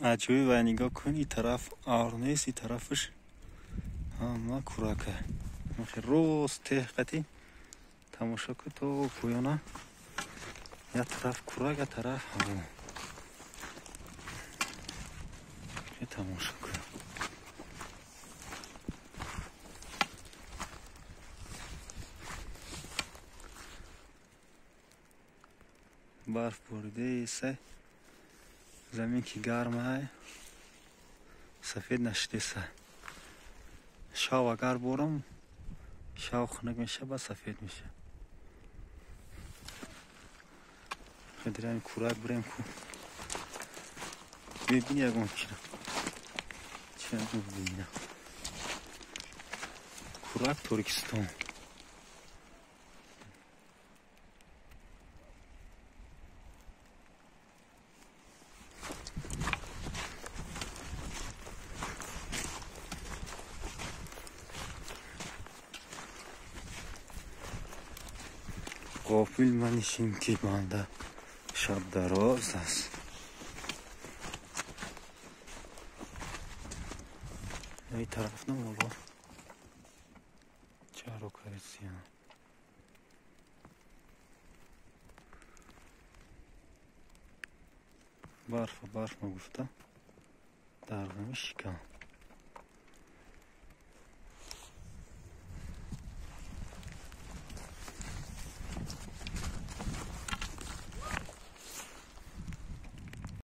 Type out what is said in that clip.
عجیبه و نگاه کن این طرف آر نیست، این طرفش همه کورکه. میخوای روز تحقیقی تماشا کن تو پویانه. یه طرف کورک، یه طرف همون. یه تماشا کن. برف بریده ایسه. زمین که گرمه سفید نشده سه. شاو اگر برم شاو خنک میشه با سفید میشه. خیلی این کورک بریم کو. ببین یکم چه ببینم. کورک ترکستان. قافل منشین که بنده شب دراز است. این طرف نمولا چهارو کریسیان برف ما گفته درغمی شکن.